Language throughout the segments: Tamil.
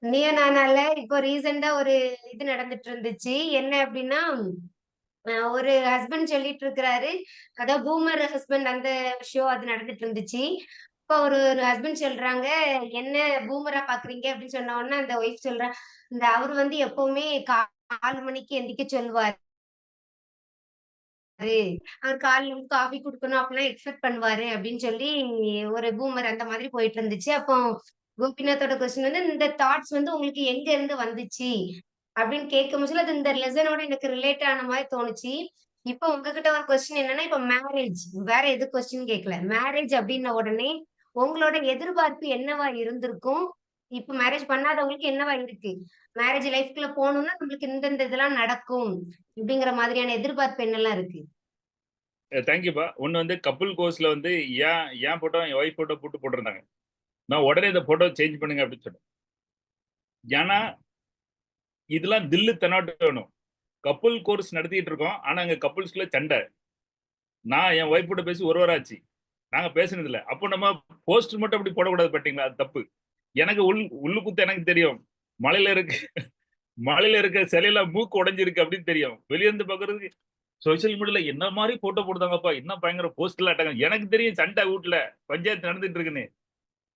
நீயா நானால இப்போ ரீசெண்டா ஒரு இது நடந்துட்டு இருந்துச்சு. என்ன அப்டின்னா, ஒரு ஹஸ்பண்ட் சொல்லிட்டு இருக்கிறாரு. அதான் பூமர் ஹஸ்பண்ட் அந்த ஷோ அது நடந்துட்டு இருந்துச்சு. இப்போ ஒரு ஒரு ஹஸ்பண்ட் சொல்றாங்க, "என்ன பூமரா பார்க்குறீங்க?" அப்படின்னு சொன்ன உடனே அந்த ஒய்ஃப் சொல்றா, "இந்த அவரு வந்து எப்பவுமே 4 மணிக்கு எந்திரிக்க சொல்லுவாரு. அவர் காலைல வந்து காஃபி குடுக்கணும் அப்படிலாம் எக்ஸ்பெக்ட் பண்ணுவாரு." அப்படின்னு சொல்லி ஒரு பூமர் அந்த மாதிரி போயிட்டு இருந்துச்சு. அப்போ கோபிநாத்தோட கொஸ்டின் வந்து, "இந்த தாட்ஸ் வந்து உங்களுக்கு எங்க இருந்து வந்துச்சு?" அப்படின்னு கேட்கும்போது, அது இந்த லெசனோட எனக்கு ரிலேட் ஆன மாரி தோணுச்சு. இப்போ உங்ககிட்ட ஒரு கொஸ்டின் என்னன்னா, இப்ப மேரேஜ் வேற எது கொஸ்டின் கேட்கல. மேரேஜ் அப்படின்ன உடனே உங்களோட எதிர்பார்ப்பு என்னவா இருந்திருக்கும்? இப்ப மேரேஜ் பண்ணாதவங்களுக்கு என்னவா இருக்கு? மேரேஜ் லைஃப்குள்ள போணும்னா நம்மளுக்கு இந்த இதெல்லாம் நடக்கும். இப்படிங்கிற மாதிரியான எதிர்பார்ப்பு என்னலாம் இருக்கு? தேங்க்யூப்பா. ஒண்ணு வந்து கப்புள் கோர்ஸ்ல வந்து என் ஃபோட்டோ, என் ஒய்ஃப் ஃபோட்டோ போட்டிருந்தாங்க. நான் உடனே இந்த ஃபோட்டோ சேஞ்ச் பண்ணுங்க அப்படின்னு சொன்னேன். ஏன்னா, இதெல்லாம் தில்லு தெனாட்டு வேணும். கப்புள் கோர்ஸ் நடத்திட்டு இருக்கோம். ஆனா, அங்க கப்புள்ஸ்குள்ள சண்டை. நான் என் ஒய்ஃப் கூட பேசி 1 வாரம் ஆச்சு. நாங்க பேசினது இல்ல. அப்போ நம்ம போஸ்ட் மட்டும் அப்படி போடக்கூடாது பார்த்தீங்களா? அது தப்பு. எனக்கு உள்ளுக்குத்து எனக்கு தெரியும். மலையில இருக்கு மலையில இருக்க சிலையெல்லாம் மூக்கு உடைஞ்சிருக்கு அப்படின்னு தெரியும். வெளிய இருந்து பார்க்கறதுக்கு சோசியல் மீடியால என்ன மாரி ஃபோட்டோ போடுதாங்கப்பா. என்ன பயங்கர போஸ்ட்லாம் ஆட்டாங்க. எனக்கு தெரியும் சண்டை வீட்ல. பஞ்சாயத்து நடந்துட்டு இருக்குன்னு.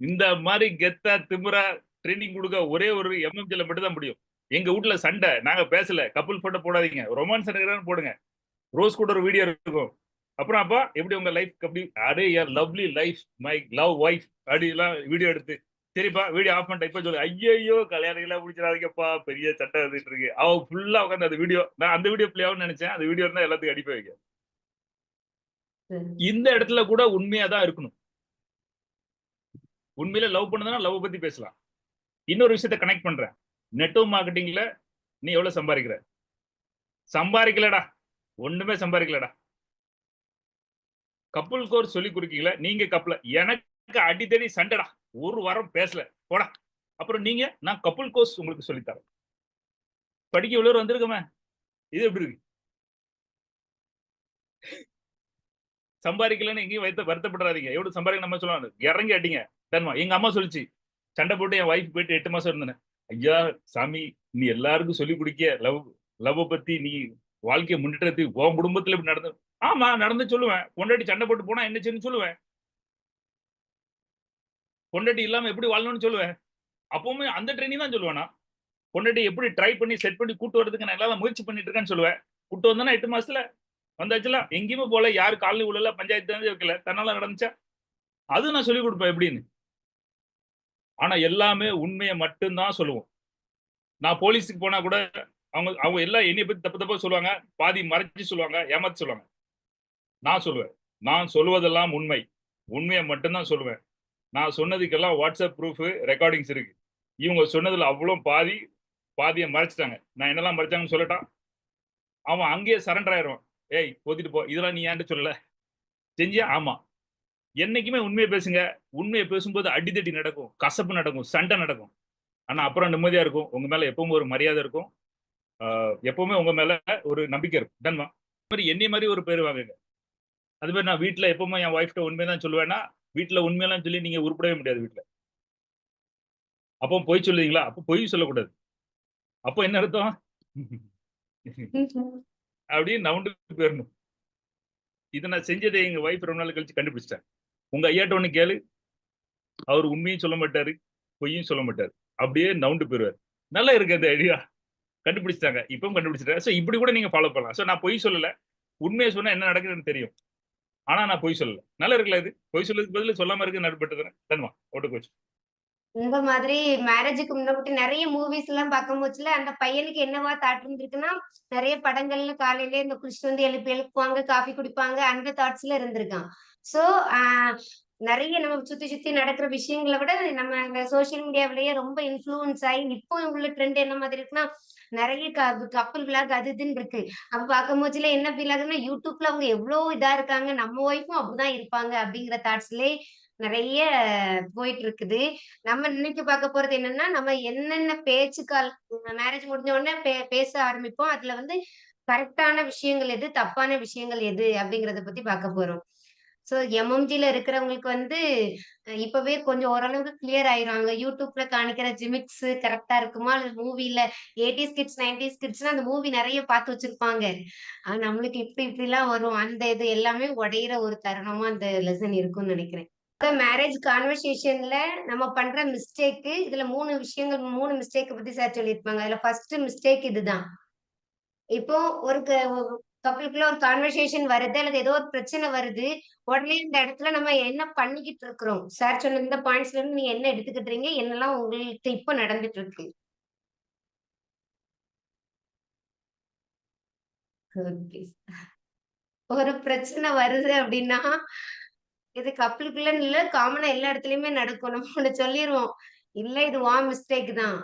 இந்த மாரி கெத்தா, திமிரா ட்ரெய்னிங் குடுக்க ஒரே ஒரு எம்எம்ஜில மட்டும் தான் முடியும். எங்க வீட்ல சண்டை. நாங்க பேசல. கப்புள் ஃபோட்டோ போடாதீங்க. ரொமான்ஸ் எடுக்குறேன்னு போடுங்க. ரோஸ் கூட ஒரு வீடியோ இருக்கும். அப்புறம் அப்பா எப்படி உங்க லைஃப் அப்படி அடே your lovely life my love wife அப்படிலாம் வீடியோ எடுத்து சரிப்பா வீடியோ ஆஃப் பண்ணிட்டேன் இப்ப சொல்லு ஐயோ கல்யாணம் எல்லாம் முடிச்சிடாதீங்கப்பா பெரிய சட்டை வந்துட்டு இருக்கு அவ ஃபுல்லா உட்காந்து அந்த வீடியோ நான் அந்த வீடியோ பிளே ஆகும்னு நினைச்சேன் அந்த வீடியோ இருந்தா எல்லாத்துக்கும் அடிப்ப வைக்க ம். இந்த இடத்துல கூட உண்மையா தான் இருக்கணும் உண்மையில லவ் பண்ணதுன்னா லவ் பத்தி பேசலாம் இன்னொரு விஷயத்த கனெக்ட் பண்றேன் நெட்வொர்க் மார்க்கெட்டிங்ல நீ எவ்வளவு சம்பாதிக்கிற சம்பாதிக்கலடா ஒண்ணுமே சம்பாதிக்கலடா கப்புள் கோர்ஸ் சொல்லி கொடுக்கீங்களா நீங்க கப்பல எனக்கு அடித்தடி சண்டைடா ஒரு வாரம் பேசல போடா அப்புறம் நீங்க நான் கப்புள் கோர்ஸ் உங்களுக்கு சொல்லித்தரேன் படிக்க இவ்வளவு வந்திருக்கமே இது எப்படி இருக்கு சம்பாதிக்கலன்னு எங்கேயும் வருத்தப்படாதீங்க எவ்வளவு சம்பாதிக்க நம்ம சொல்லலாம் இறங்கி அடிங்க தன்மா எங்க அம்மா சொல்லிச்சு சண்டை போட்டு என் வைஃப் போயிட்டு 8 மாசம் இருந்தேன் ஐயா சாமி நீ எல்லாருக்கும் சொல்லி குடிக்க லவ் பத்தி நீ வாழ்க்கையை முன்னேற்றத்து உன் குடும்பத்துல இப்படி நடந்து ஆமா நடந்து சொல்லுவேன் பொண்டாட்டி சண்டை போட்டு போனா என்ன செய்யணும்னு சொல்லுவேன் பொண்டாட்டி இல்லாம எப்படி வாழணும்னு சொல்லுவேன் அப்பவுமே அந்த ட்ரைனிங் தான் சொல்லுவேன் நான் பொண்டாட்டி எப்படி ட்ரை பண்ணி செட் பண்ணி கூட்டு வரதுக்கு நான் எல்லாம் முயற்சி பண்ணிட்டு இருக்கேன்னு சொல்லுவேன் கூட்டு வந்தேன்னா 8 மாசத்துல வந்தாச்சுல எங்கேயுமே போல யாரு காலனி உள்ள பஞ்சாயத்து வைக்கல தன்னால நடந்துச்சா அது நான் சொல்லிக் கொடுப்பேன் எப்படின்னு ஆனா எல்லாமே உண்மையை மட்டும்தான் சொல்லுவோம் நான் போலீஸுக்கு போனா கூட அவங்க அவங்க எல்லாம் என்னைய பத்தி தப்பு தப்பா சொல்லுவாங்க பாதி மறைச்சு சொல்லுவாங்க ஏமாத்தி சொல்லுவாங்க நான் சொல்லுவேன் நான் சொல்லுவதெல்லாம் உண்மை உண்மையை மட்டும்தான் சொல்லுவேன் நான் சொன்னதுக்கெல்லாம் வாட்ஸ்அப் ப்ரூஃப் ரெக்கார்டிங்ஸ் இருக்கு இவங்க சொன்னதுல அவ்வளோ பாதியை மறைச்சிட்டாங்க நான் என்னெல்லாம் மறைச்சாங்கன்னு சொல்லட்டா அவன் அங்கேயே சரண்டர் ஆயிடுவான் ஏய் போத்திட்டு போ இதெல்லாம் நீ ஏன்ட்டு சொல்லல செஞ்சியா ஆமா என்னைக்குமே உண்மையை பேசுங்க உண்மையை பேசும்போது அடிதடி நடக்கும் கசப்பு நடக்கும் சண்டை நடக்கும் ஆனா அப்புறம் நிம்மதியா இருக்கும் உங்க மேல எப்பவும் ஒரு மரியாதை இருக்கும் எப்பவுமே உங்க மேல ஒரு நம்பிக்கை இருக்கும் தன்மா மாதிரி என்னை மாதிரி ஒரு பேர் வாங்குங்க அது மாதிரி நான் வீட்டுல எப்பவுமே என் ஒய்ஃப்ட்ட உண்மைதான் சொல்லுவேன்னா வீட்டுல உண்மையெல்லாம் சொல்லி நீங்க உருப்படவே முடியாது வீட்டுல அப்போ பொய் சொல்லுவீங்களா அப்போ பொய் சொல்லக்கூடாது அப்போ என்ன அர்த்தம் அப்படியே நவுண்டு போயிடணும் இதை நான் செஞ்சதை எங்க ஒய்ஃப் ரொம்ப நாள் கழிச்சு கண்டுபிடிச்சிட்டேன் உங்க ஐயாட்ட ஒண்ணு கேளு அவர் உண்மையும் சொல்ல மாட்டாரு பொய்யும் சொல்ல மாட்டாரு அப்படியே நவுண்டு போயிருவாரு நல்லா இருக்கு அந்த ஐடியா கண்டுபிடிச்சிட்டாங்க இப்பவும் கண்டுபிடிச்சிட்டாங்க சோ இப்படி கூட நீங்க ஃபாலோ பண்ணலாம் சோ நான் பொய் சொல்லல உண்மையை சொன்னா என்ன நடக்குதுன்னு தெரியும் ஆனா நான் பொய் சொல்லல நல்லா இருக்குல்ல இது பொய் சொல்லதுக்கு பதில் சொல்லாம இருக்கு நடுப்பட்டு தன்மா ஓட்டு போச்சு உங்க மாதிரி மேரேஜுக்கு முன்னாடி நெறைய மூவிஸ் எல்லாம் பார்க்கும்போதுல, அந்த பையனுக்கு என்னவா தாட் இருந்திருக்குன்னா, நெறைய படங்கள்ல காலையிலே இந்த குளிச்சுட்டு வந்து எழுப்புவாங்க, காஃபி குடிப்பாங்க. அந்த தாட்ஸ்ல இருந்திருக்கான். சோ, ஆ நெறைய நம்ம சுத்தி சுத்தி நடக்கிற விஷயங்கள விட, நம்ம அந்த சோசியல் மீடியாவிலேயே ரொம்ப இன்ஃப்ளூயன்ஸ் ஆயி, இப்போ உள்ள ட்ரெண்ட் என்ன மாதிரி இருக்குன்னா, நெறைய கப்புல் விளாக் அது இதுன்னு இருக்கு. அப்ப பார்க்கும்போதுல என்ன ஃபீல் ஆகுதுன்னா, YouTubeல அவங்க எவ்ளோ இதா இருக்காங்க. நம்ம ஒய்ஃபும் அப்படிதான் இருப்பாங்க அப்படிங்கிற தாட்ஸ்லயே நெறைய போயிட்டு இருக்குது. நம்ம இன்னைக்கு பார்க்க போறது என்னன்னா, நம்ம என்னென்ன பேச்சுக்கள் மேரேஜ் முடிஞ்ச உடனே பேச ஆரம்பிப்போம். அதுல வந்து கரெக்ட்டான விஷயங்கள் எது? தப்பான விஷயங்கள் எது? அப்படிங்கிறத பத்தி பார்க்க போறோம். ஸோ எம்எம்ஜில இருக்கிறவங்களுக்கு வந்து இப்பவே கொஞ்சம் ஓரளவுக்கு கிளியர் ஆயிரும். யூடியூப்ல காணிக்கிற ஜிமிக்ஸ் கரெக்ட்டா இருக்குமா? அல்லது மூவில 80ஸ் கிட்ஸ், 90ஸ் கிட்ஸ்னா அந்த மூவி நெறைய பார்த்து வச்சிருப்பாங்க. நம்மளுக்கு இப்படிலாம் வரும். அந்த இது எல்லாமே உடையிற ஒரு தருணமா அந்த லெசன் இருக்கும்னு நெனைக்கிறேன். மேரேஜ் கான்வர்சேஷன்ல நம்ம பண்ற மிஸ்டேக்கு இதுல 3 விஷயங்கள் 3 மிஸ்டேக்க பத்தி சார் சொல்லியிருப்பாங்க. அதுல ஃபர்ஸ்ட் மிஸ்டேக் இதுதான். இப்போ ஒரு கப்புளுக்குள்ள ஒரு கான்வர்சேஷன் வருது அல்லது ஏதோ ஒரு பிரச்சனை வருது. உடனே இந்த இடத்துல நம்ம என்ன பண்ணிக்கிட்டு இருக்கிறோம்? சார் சொன்ன இந்த பாயிண்ட்ஸ்ல இருந்து நீங்க என்ன எடுத்துக்கிட்டீங்க? என்னலாம் உங்களுக்கு இப்ப நடந்துட்டு இருக்கு? ஓகே. ஒரு பிரச்சனை வருது அப்படின்னா, இது கப்புளுக்குள்ளன்னு இல்ல, காமனா எல்லா இடத்துலயுமே நடக்கும். நம்ம ஒண்ணு சொல்லிருவோம். இல்ல இது உன் மிஸ்டேக் தான்.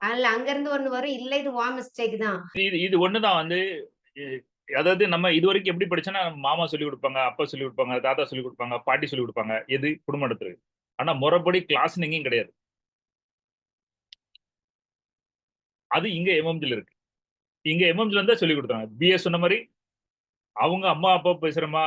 அதுல அங்கருந்து ஒண்ணு வரும். இல்ல இது உன் மிஸ்டேக் தான். இது இது ஒண்ணுதான் வந்து எ- அதாவது நம்ம இதுவரைக்கும் எப்படி படிச்சோம்னா மாமா சொல்லி கொடுப்பாங்க, அப்பா சொல்லி கொடுப்பாங்க, தாத்தா சொல்லி கொடுப்பாங்க, பாட்டி சொல்லி கொடுப்பாங்க. எது குடும்ப நடத்துறது. ஆனா முறைப்படி கிளாஸ் எங்கேயும் கிடையாது. அது இங்க எம்எம்ஜில இருக்கு. இங்க எம்எம்ஜில இருந்தா சொல்லி கொடுத்தாங்க. பிஎஸ் சொன்ன மாதிரி அவங்க அம்மா அப்பா பேசுறமா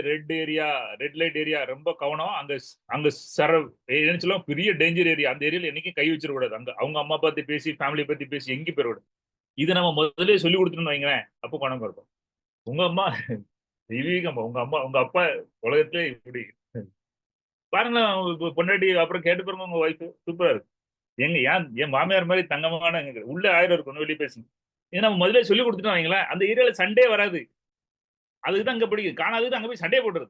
red area, red light area ரொம்ப கவனம். அங்க அங்க சர என்ன சொல்லுவோம் பெரிய டேஞ்சர் ஏரியா. அந்த ஏரியால என்னைக்கும் கை வச்சிடக்கூடாது. அங்க அவங்க அம்மா பத்தி பேசி ஃபேமிலி பத்தி பேசி எங்கேயும் போயிடக்கூடாது. இதை நம்ம முதல்ல சொல்லி கொடுத்துட்டோம்னு வைங்களேன், அப்போ பணம் இருக்கும். உங்க அம்மா தெய்வீகம், உங்க அம்மா உங்க அப்பா உலகத்திலே இப்படி பாருங்களேன். உங்க பொண்டாட்டி அப்புறம் கேட்டு பாருங்க உங்க ஒய்ஃப் சூப்பரா இருக்கு. எங்க என் மாமியார் மாதிரி தங்கமான உள்ள 1000 இருக்கும் வெளியே பேசுங்க. இதை நம்ம முதல்ல சொல்லி கொடுத்துட்டோம் வைங்களேன், அந்த ஏரியால சண்டே வராது. அதுக்குதான் அங்க பிடிக்குது. காணாதது அங்க போய் சண்டே போடுறது.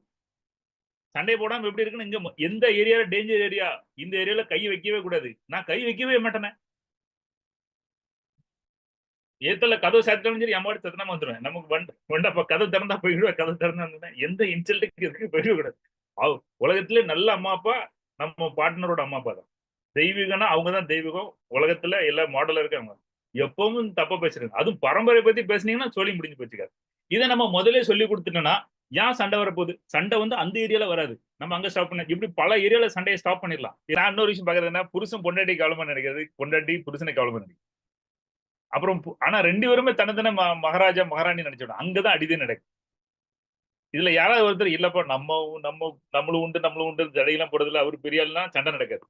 சண்டை போடாம எப்படி இருக்குன்னு இங்க எந்த ஏரியால டேஞ்சர் ஏரியா, இந்த ஏரியால கை வைக்கவே கூடாது. நான் கை வைக்கவே மாட்டேனே. ஏத்தல கதவு சாத்திட்டாலும் சரி எம்மாடி சத்தனமா வந்துருவேன். நமக்கு வண்டப்ப கதவு திறந்தா போயிடுவேன். கதவு திறந்தா வந்துட்டேன். எந்த இன்சல்ட்டுக்கு இருக்கு போயிடவே கூடாது. உலகத்திலே நல்ல அம்மா அப்பா நம்ம பார்ட்னரோட அம்மா அப்பா தான். தெய்வீகம்னா அவங்க தான் தெய்வீகம். உலகத்துல எல்லா மாடலா இருக்காங்க. எப்பவும் தப்பா பேசுறது. அதுவும் பரம்பரை பத்தி பேசுனீங்கன்னா சொல்லி முடிஞ்சு போச்சுக்காது. இதை நம்ம முதலே சொல்லி கொடுத்துட்டோம்னா ஏன் சண்டை வரப்போகுது? சண்டை வந்து அந்த ஏரியால வராது. நம்ம அங்க ஸ்டாப் பண்ண இப்படி பல ஏரியால சண்டையை ஸ்டாப் பண்ணிடலாம். நான் இன்னொரு விஷயம் பாக்குறது என்ன, புருஷன் பொண்டாட்டி கவலைமா நினைக்கிறது, பொண்டாட்டி புருஷனை கவலைமா நினைக்கிறது. அப்புறம் ஆனா 2 பேருமே தனித்தன மகாராஜா மகாராணி நினைச்சிடும். அங்கதான் அடிதே நடக்கும். இதுல யாராவது ஒருத்தர் இல்லப்பா நம்ம நம்ம நம்மளும் உண்டு ஜடையெல்லாம் போடுறதுல அவரு பெரிய ஆளுனா சண்டை நடக்காது.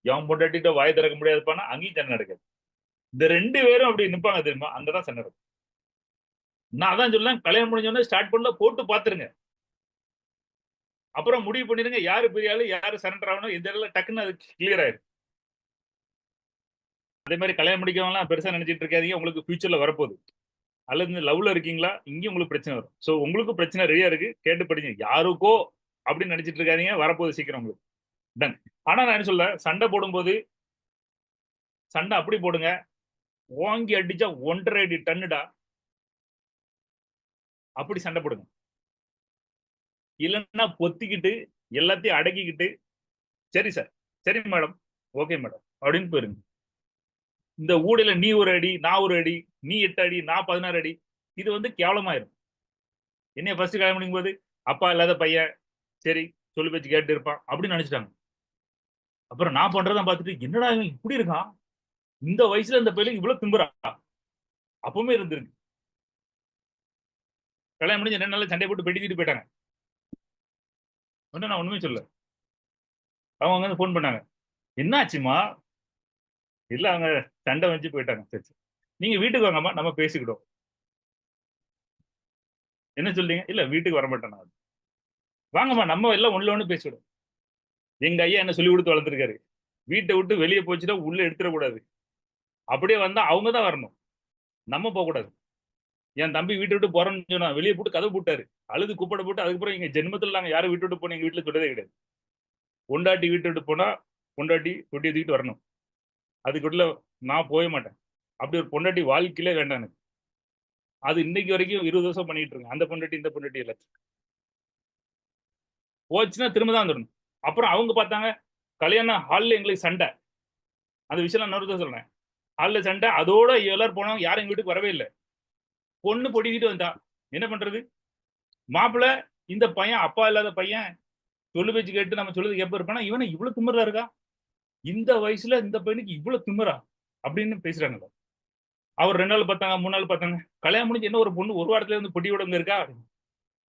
எவன் பொண்டாட்டிட்ட வாய் திறக்க முடியாதுப்பானா அங்கேயும் சண்டை நடக்காது. இந்த 2 பேரும் அப்படி நிப்பாங்க தெரியுமா? அங்கதான் சண்டை நடக்கும். நான் அதான் சொல்லேன், கல்யாணம் முடிஞ்சோடனே ஸ்டார்ட் பண்ணல போட்டு பாத்துருங்க. அப்புறம் முடிவு பண்ணிருங்க யாரு பெரிய ஆளு, யாரு சரண்டர் ஆகணும், எந்த இடத்துல டக்குன்னு அது கிளியர் ஆயிடும். அதே மாதிரி கல்யாணம் முடிக்கவங்கலாம் பெருசா நினைச்சிட்டு இருக்காதீங்க. உங்களுக்கு ஃபியூச்சர்ல வரப்போகுது. அல்லது இந்த லவ்ல இருக்கீங்களா, இங்கேயும் உங்களுக்கு பிரச்சனை வரும். சோ உங்களுக்கு பிரச்சனை ரெடியா இருக்கு. கேட்டு படிங்க. யாருக்கோ அப்படின்னு நினைச்சிட்டு இருக்காதீங்க. வரப்போகுது சீக்கிரம் உங்களுக்கு. டன். ஆனா நான் என்ன சொல்ல, சண்டை போடும்போது சண்டை அப்படி போடுங்க. ஓங்கி அடிச்சா 1.5 அடி டன்னுடா. அப்படி சண்டை போடுங்க. இல்லைன்னா பொத்திக்கிட்டு எல்லாத்தையும் அடக்கிக்கிட்டு சரி சார், சரி மேடம், ஓகே மேடம் அப்படின்னு போயிருங்க. இந்த ஊடையில நீ ஒரு அடி, நான் ஒரு அடி, நீ 8 அடி, நான் 16 அடி, இது வந்து கேவலமாயிரும். என்னைய ஃபர்ஸ்ட் கல்யாணம் பண்ணிக்கும் போது அப்பா இல்லாத பையன், சரி சொல்லி பேச்சு கேட்டு இருப்பான் அப்படின்னு நினைச்சிட்டாங்க. அப்புறம் நான் பண்றதான் பார்த்துட்டு என்னடா இவன் இப்படி இருக்கான், இந்த வயசுல இந்த பையனுக்கு இவ்வளவு திம்புறா, அப்பவுமே இருந்திருக்கு. கல்யாணம் முடிஞ்சு 2 நாள்ல சண்டை போட்டு பெட்டிட்டு போயிட்டாங்க. நான் ஒண்ணுமே சொல்ல. அவங்க வந்து போன் பண்ணாங்க, என்ன ஆச்சுமா? இல்ல அவங்க சண்டை வச்சு போயிட்டாங்க. சரி சரி. நீங்க வீட்டுக்கு வாங்கம்மா நம்ம பேசிக்கிட்டோம். என்ன சொல்றீங்க? இல்ல வீட்டுக்கு வர மாட்டேன் நான். வாங்கம்மா நம்ம எல்லாம் ஒண்ணுல ஒண்ணு பேசிக்கிடும். எங்க ஐயா என்ன சொல்லி கொடுத்து வளர்த்துருக்காரு, வீட்டை விட்டு வெளியே போச்சுட்டா உள்ள எடுத்துடக்கூடாது. அப்படியே வந்தா அவங்க தான் வரணும், நம்ம போக கூடாது. என் தம்பி வீட்டை விட்டு போறோம்னு சொன்னா வெளியே போட்டு கதவு போட்டாரு. அழுது கூப்பிட போட்டு அதுக்கப்புறம் எங்க ஜென்மத்துல நாங்க யாரும் வீட்டு விட்டு போன எங்க வீட்டுல சொல்றதே கிடையாது. பொண்டாட்டி வீட்டு விட்டு போனா பொண்டாட்டி தொட்டி தூக்கிட்டு வரணும். அதுக்குள்ள நான் போக மாட்டேன். அப்படி ஒரு பொண்டாட்டி வாழ்க்கையிலே வேண்டாம் எனக்கு. அது இன்னைக்கு வரைக்கும் 20 வருஷம் பண்ணிட்டு இருக்கேன். அந்த பொண்டாட்டி இந்த பொண்டாட்டி இல்ல. போச்சுன்னா திரும்ப தான் வந்துடணும். அப்புறம் அவங்க பார்த்தாங்க கல்யாண ஹால்ல எங்களுக்கு சண்டை. அந்த விஷயம் நான் இன்னொரு சொல்றேன். ஹால்ல சண்டை, அதோட எல்லாரும் போனவங்க யாரும் எங்க வீட்டுக்கு வரவே இல்லை. பொண்ணு பொடிக்கிட்டு வந்தா என்ன பண்றது? மாப்பிள்ள இந்த பையன் அப்பா இல்லாத பையன், சொல்லு பேச்சு கேட்டு நம்ம சொல்லுறது கேட்ப இருப்பானா, இவனை இவ்வளவு திமிரா இருக்கா, இந்த வயசுல இந்த பையனுக்கு இவ்வளவு திமிரா அப்படின்னு பேசுறாங்க. அவர் 2 நாள் பார்த்தாங்க, 3 நாள் பார்த்தாங்க. கல்யாணம் முடிஞ்சு என்ன ஒரு பொண்ணு ஒரு வாரத்துல இருந்து பொட்டியோட இங்க இருக்கா?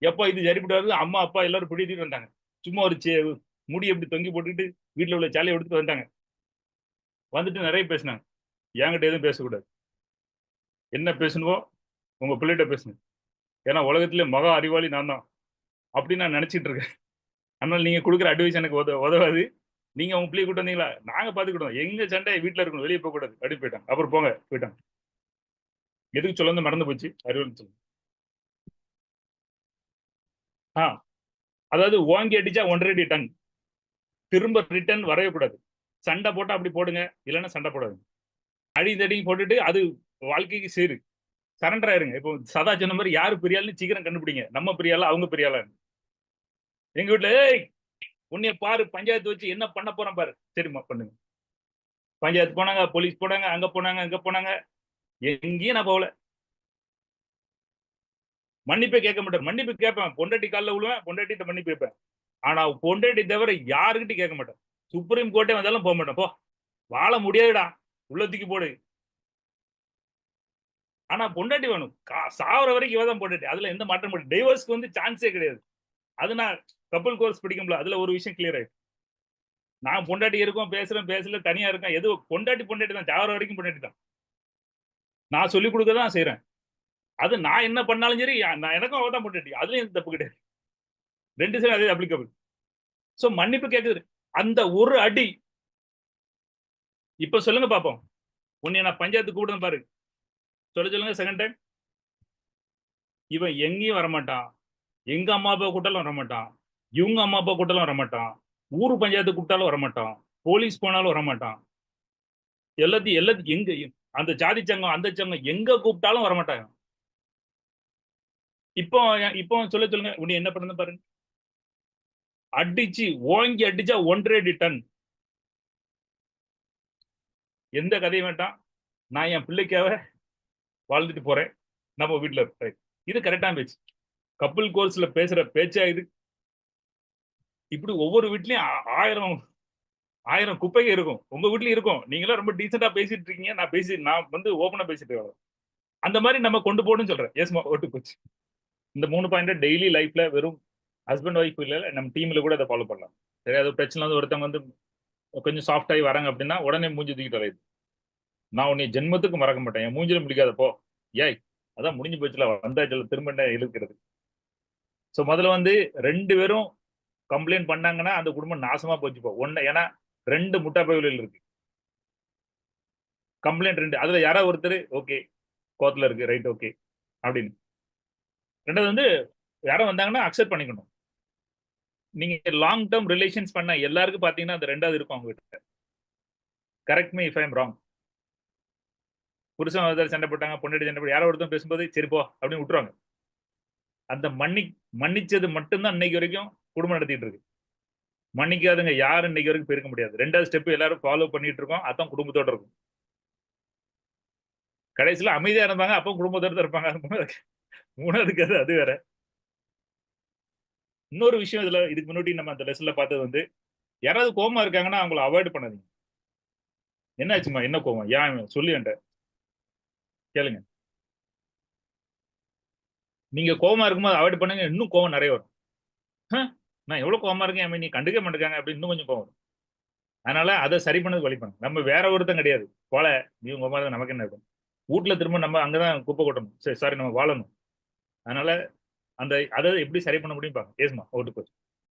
எப்போ இது சரிப்பட்டு வருது, அம்மா அப்பா எல்லாரும் பிடித்திட்டு வந்தாங்க. சும்மா ஒரு முடி எப்படி தொங்கி போட்டுக்கிட்டு வீட்டுல உள்ள சாலையை எடுத்துட்டு வந்தாங்க. வந்துட்டு நிறைய பேசினாங்க. என்கிட்ட எதுவும் பேசக்கூடாது. என்ன பேசணுமோ உங்க பிள்ளைகிட்ட பேசுங்க. ஏன்னா உலகத்திலே மகா அறிவாளி நான் தான் அப்படின்னு நான் நினைச்சிட்டு இருக்கேன். அதனால நீங்க கொடுக்குற அட்வைஸ் எனக்கு உதவாது. நீங்க உங்க பிள்ளைய கூட்டு வந்தீங்களா, நாங்க பாத்துக்கிட்டோம். எங்க சண்டை வீட்டுல இருக்கணும், வெளியே போக கூடாது அப்படின்னு போயிட்டாங்க. அப்புறம் போயிட்டாங்க. எதுக்கு சொல்ல வந்து மறந்து போச்சு. அறிவுன்னு சொல்லுங்க. அதாவது ஓங்கி அடிச்சா 1.5 டன் திரும்ப ரிட்டர்ன் வரவே கூடாது. சண்டை போட்டா அப்படி போடுங்க, இல்லைன்னா சண்டை போடாது. அடி தடியும் போட்டுட்டு அது வாழ்க்கைக்கு சேரு. சரண்டர் ஆயிருங்க. இப்போ சதா சொன்ன மாதிரி யாரு பெரியாள்னு சீக்கிரம் கண்டுபிடிங்க. நம்ம பெரியாளா அவங்க பெரியாளா. எங்க வீட்டுல ஏய் உன்னைய பாரு, பஞ்சாயத்து வச்சு என்ன பண்ண போறேன் பாரு. சரிம்மா பண்ணுங்க. பஞ்சாயத்து போனாங்க, போலீஸ் போனாங்க, அங்க போனாங்க, இங்க போனாங்க. எங்கேயும் நான் போகல. மன்னிப்பே கேட்க மாட்டேன். மன்னிப்பு கேட்பேன். பொண்டாட்டி காலில் விழுவேன், பொண்டாட்டிட்ட மன்னிப்பு கேட்பேன். ஆனா பொண்டாட்டி தவிர யாருக்கிட்டையும் கேட்க மாட்டேன். சுப்ரீம் கோர்ட்டே வந்தாலும் போக மாட்டேன். போ, வாழ முடியாதுடா, உள்ள தூக்கி போடு. ஆனா பொண்டாட்டி வேணும். சாவர வரைக்கும் இவதான் பொண்டாட்டி. அதுல எந்த மாற்றம் இல்லை. டைவர்ஸ்க்கு வந்து சான்ஸே கிடையாது. அது நான் கப்பல் கோர்ஸ் படிக்கும்ல, அதுல ஒரு விஷயம் கிளியர் ஆயிடுச்சு. நான் பொண்டாட்டி இருக்கோம், பேசுறேன், பேசல, தனியா இருக்கேன். எது பொண்டாட்டி தான். சாவர வரைக்கும் பொண்டாட்டி தான். நான் சொல்லிக் கொடுக்க தான் செய்யறேன். அது நான் என்ன பண்ணாலும் சரி, நான் எனக்கும் அவதான் பொண்டாட்டி. அதுலயும் எந்த தப்பு கிடையாது. 2 சைடும் அதே அப்ளிகபிள். சோ மன்னிப்பு கேட்குது. அந்த ஒரு அடி இப்ப சொல்லுங்க பாப்போம். உன்னை நான் பஞ்சாயத்து கூப்பிடுறேன் பாரு. சொல்லுங்க செகண்ட் டைம். இவன் எங்கேயும் வரமாட்டான். எங்க அம்மா அப்பா கூட்டாலும் வரமாட்டான். இவங்க அம்மா அப்பா கூட்டாலும் வரமாட்டான். ஊரு பஞ்சாயத்து கூப்பிட்டாலும் வரமாட்டான். போலீஸ் போனாலும் வரமாட்டான். எல்லாத்தையும் எங்க அந்த ஜாதி சங்கம் அந்த சங்கம் எங்க கூப்பிட்டாலும் வரமாட்டாங்க. இப்போ சொல்லுங்க உன்னை என்ன பண்ணு பாருங்க. அடிச்சு ஓங்கி அடிச்சா 1.5 டன். எந்த கதையும் வேண்டாம். நான் என் பிள்ளைக்காக வாழ்ந்துட்டு போறேன். நம்ம வீட்டுல இருப்பேன். இது கரெக்டான பேச்சு. கப்பல் கோர்ஸ்ல பேசுற பேச்சா இது? இப்படி ஒவ்வொரு வீட்லயும் 1000 குப்பைகள் இருக்கும். உங்க வீட்லயும் இருக்கும். நீங்களும் ரொம்ப டீசெண்டா பேசிட்டு இருக்கீங்க. நான் வந்து ஓபனா பேசிட்டு இருக்கேன். அந்த மாதிரி நம்ம கொண்டு போகணும்னு சொல்றேன். எஸ்மா ஓட்டு போச்சு. இந்த 3 பாயிண்ட் டெய்லி லைஃப்ல வெறும் ஹஸ்பண்ட் ஒய்ஃப் இல்ல, நம்ம டீம்ல கூட அதை ஃபாலோ பண்ணலாம். சரி, அது பிரச்சனை வந்து ஒருத்தவங்க வந்து கொஞ்சம் சாஃப்ட் ஆகி வராங்க அப்படின்னா உடனே மூஞ்சி தூக்கிட்டு வரையுது. நான் உன்னை ஜென்மத்துக்கு மறக்க மாட்டேன். என் மூஞ்சில முடிக்காதப்போ ஏய் அதான் முடிஞ்சு போச்சுல, வந்தாச்சுல, திரும்ப என்ன இழுக்கிறது. ஸோ முதல்ல வந்து 2 பேரும் கம்ப்ளைண்ட் பண்ணாங்கன்னா அந்த குடும்பம் நாசமா போச்சுப்போ. ஏன்னா 2 முட்டா பயிர்கள் இருக்கு. கம்ப்ளைண்ட் 2, அதுல யாரோ ஒருத்தர் ஓகே கோர்ட்ல இருக்கு, ரைட், ஓகே அப்படின்னு. 2வது வந்து யாரோ வந்தாங்கன்னா அக்செப்ட் பண்ணிக்கணும். நீங்க லாங் டேர்ம் ரிலேஷன்ஸ் பண்ண எல்லாருக்கும் பாத்தீங்கன்னா அந்த 2வது இருக்கும் அவங்க கிட்ட. Correct me if I am wrong. புருஷன் ஒருத்தர் சண்டை போட்டாங்க, பொண்டாட்டி சண்டை போட்டு யாரோ ஒருத்தர் பேசும்போது சரி போ அப்படின்னு விட்டுருவாங்க. அந்த மன்னிச்சது மட்டும்தான் இன்னைக்கு வரைக்கும் குடும்பம் நடத்திட்டு இருக்கு. மன்னிக்காதுங்க யாரும் இன்னைக்கு வரைக்கும் போயிருக்க முடியாது. 2வது ஸ்டெப் எல்லாரும் ஃபாலோ பண்ணிட்டு இருக்கோம். அதான் குடும்பத்தோட இருக்கும். கடைசியில அமைதியா இருந்தாங்க, அப்போ குடும்பத்தோட இருப்பாங்க. 3வது கதை அது வேற. இன்னொரு விஷயம் இதுக்கு முன்னாடி நம்ம அந்த லெசன்ல பார்த்தது வந்து யாராவது கோவமா இருக்காங்கன்னா அவங்கள அவாய்ட் பண்ணாதீங்க. என்னாச்சுமா, என்ன கோவம், ஏன் சொல்லி என்கிட்ட கேளுங்க. நீங்க கோவமா இருக்கும்போது அவாய்ட் பண்ணுங்க, இன்னும் கோவம் நிறைய வரும். நான் எவ்வளவு கோவமா இருக்கேன், நீ கண்டுக்க மாட்டேங்காங்க அப்படின்னு இன்னும் கொஞ்சம் கோவம் வரும். அதனால அதை சரி பண்ணது வழி பண்ணுங்க. நம்ம வேற ஒருத்தம் கிடையாது. போல நீ கோவமா இருந்தா நமக்கு என்ன இருக்கும். வீட்டுல திரும்ப நம்ம அங்கதான் குப்பை கொட்டணும். சரி, சாரி, நம்ம வாழணும். அதனால அதை எப்படி சரி பண்ண முடியும் பாருங்க. ஏசுமா ஓட்டு போச்சு.